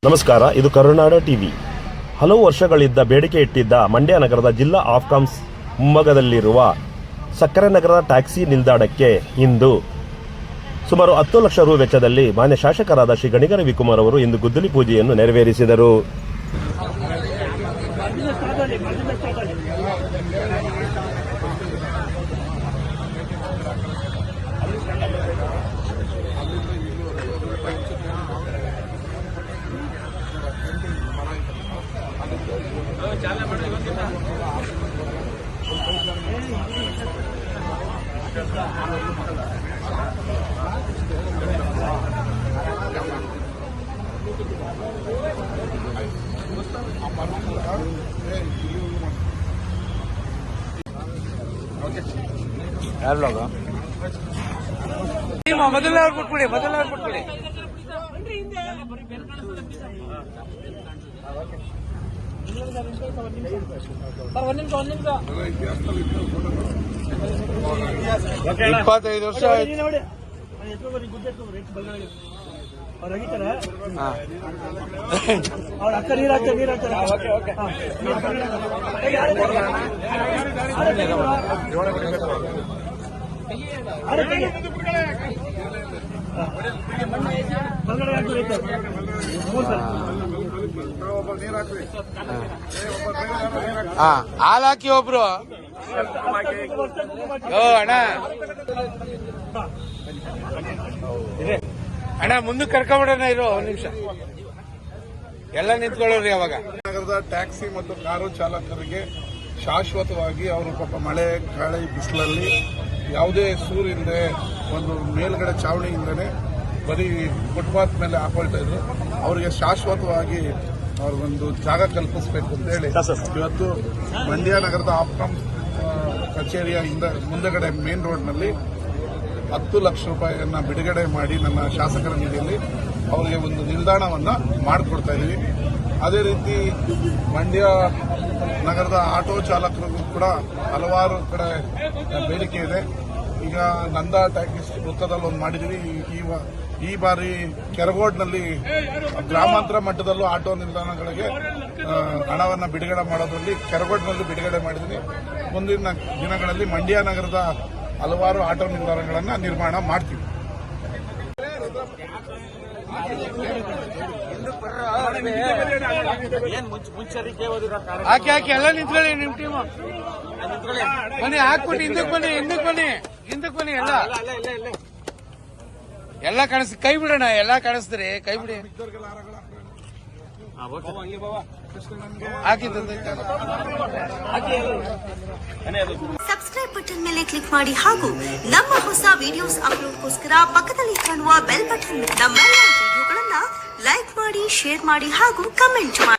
ನಮಸ್ಕಾರ, ಇದು ಕರುನಾಡ ಟಿವಿ. ಹಲವು ವರ್ಷಗಳಿಂದ ಬೇಡಿಕೆ ಇಟ್ಟಿದ್ದ ಮಂಡ್ಯ ನಗರದ ಜಿಲ್ಲಾ ಆಫ್ಕಾಮ್ಸ್ ಮುಂಭಾಗದಲ್ಲಿರುವ ಸಕ್ಕರೆ ನಗರದ ಟ್ಯಾಕ್ಸಿ ನಿಲ್ದಾಣಕ್ಕೆ ಇಂದು ಸುಮಾರು 10 ಲಕ್ಷ ರು ವೆಚ್ಚದಲ್ಲಿ ಮಾನ್ಯ ಶಾಸಕರಾದ ಶ್ರೀ ಗಣಿಗ ರವಿಕುಮಾರ್ ಅವರು ಇಂದು ಗುದ್ದಲಿ ಪೂಜೆಯನ್ನು ನೆರವೇರಿಸಿದರು. ಮೊದಲ ಬಿಟ್ಬಿಡಿ ಇಪ್ಪತ್ತೈದು ವರ್ಷ ಅವ್ರು ಅಗಿತಾರೆ ಅವ್ರ ಅಕ್ಕ ನೀರ್ ಹಾಕ್ತಾರೆ ಹಾಲ್ ಹಾಕಿ ಒಬ್ರು ಅಣ್ಣ ಮುಂದಕ್ಕೆ ಕರ್ಕೊಂಡ್ಬಿಡೋಣ ಇರೋ ಒಂದ್ ನಿಮಿಷ ಎಲ್ಲ ನಿಂತ್ಕೊಳ್ಳೋರಿ. ಅವಾಗ ನಗರದ ಟ್ಯಾಕ್ಸಿ ಮತ್ತು ಕಾರು ಚಾಲಕರಿಗೆ ಶಾಶ್ವತವಾಗಿ ಅವರು ಪಾಪ ಮಳೆ ಗಾಳಿ ಬಿಸಿಲಲ್ಲಿ ಯಾವುದೇ ಸೂರಿಲ್ಲದೆ ಒಂದು ಮೇಲ್ಗಡೆ ಚಾವಣಿಯಿಂದನೇ ಬರೀ ಫುಟ್ಪಾತ್ ಮೇಲೆ ಹಾಕೊಳ್ತಾ ಇದ್ರು. ಅವರಿಗೆ ಶಾಶ್ವತವಾಗಿ ಅವ್ರಿಗೊಂದು ಜಾಗ ಕಲ್ಪಿಸಬೇಕು ಅಂತ ಹೇಳಿ ಇವತ್ತು ಮಂಡ್ಯ ನಗರದ ಆಫ್ಕಾಮ್ ಕಚೇರಿಯ ಮುಂದಗಡೆ ಮೇನ್ ರೋಡ್ನಲ್ಲಿ 10 ಲಕ್ಷ ರೂಪಾಯಿಯನ್ನ ಬಿಡುಗಡೆ ಮಾಡಿ ನನ್ನ ಶಾಸಕರ ನಿಧಿಯಲ್ಲಿ ಅವರಿಗೆ ಒಂದು ನಿಲ್ದಾಣವನ್ನ ಮಾಡಿಕೊಡ್ತಾ ಇದ್ದೀವಿ. ಅದೇ ರೀತಿ ಮಂಡ್ಯ ನಗರದ ಆಟೋ ಚಾಲಕರಿಗೂ ಕೂಡ ಹಲವಾರು ಕಡೆ ಬೇಡಿಕೆ ಇದೆ. ಈಗ ನಂದಾ ಟ್ಯಾಕ್ಸಿ ವೃತ್ತದಲ್ಲಿ ಒಂದು ಮಾಡಿದ್ದೀವಿ. ಈ ಬಾರಿ ಕೆರಗೋಡ್ನಲ್ಲಿ ಗ್ರಾಮಾಂತರ ಮಟ್ಟದಲ್ಲೂ ಆಟೋ ನಿಲ್ದಾಣಗಳಿಗೆ ಹಣವನ್ನು ಬಿಡುಗಡೆ ಮಾಡೋದ್ರಲ್ಲಿ ಕೆರಗೋಡ್ನಲ್ಲೂ ಬಿಡುಗಡೆ ಮಾಡಿದ್ದೀನಿ. ಮುಂದಿನ ದಿನಗಳಲ್ಲಿ ಮಂಡ್ಯ ನಗರದ ಹಲವಾರು ಆಟೋ ನಿಲ್ದಾಣಗಳನ್ನು ನಿರ್ಮಾಣ ಮಾಡ್ತೀವಿ. ಹಾಕಿ ಎಲ್ಲ ನಿಂತ್ಕೊಳ್ಳಿ. ನಿಮ್ ಟೀಮು ಬನ್ನಿ, ಹಾಕ್ಬಿಟ್ಟು ಹಿಂದಕ್ಕೆ ಬನ್ನಿ ಎಲ್ಲ ಕಾಣಿಸ್ ಕೈ ಬಿಡೋಣ. ಎಲ್ಲ ಕಾಣಿಸ್ತೀರಿ, ಕೈ ಬಿಡಿ. ಸಬ್ಸ್ಕ್ರೈಬ್ ಬಟನ್ ಮೇಲೆ ಕ್ಲಿಕ್ ಮಾಡಿ ಹಾಗೂ ನಮ್ಮ ಹೊಸ ವಿಡಿಯೋಸ್ ಅಪ್ಲೋಡ್ಗೋಸ್ಕರ ಪಕ್ಕದಲ್ಲಿ ಕಾಣುವ ಬೆಲ್ ಬಟನ್ ನಮ್ಮೆಲ್ಲ ವಿಡಿಯೋಗಳನ್ನ ಲೈಕ್ ಮಾಡಿ, ಶೇರ್ ಮಾಡಿ ಹಾಗೂ ಕಮೆಂಟ್ ಮಾಡಿ.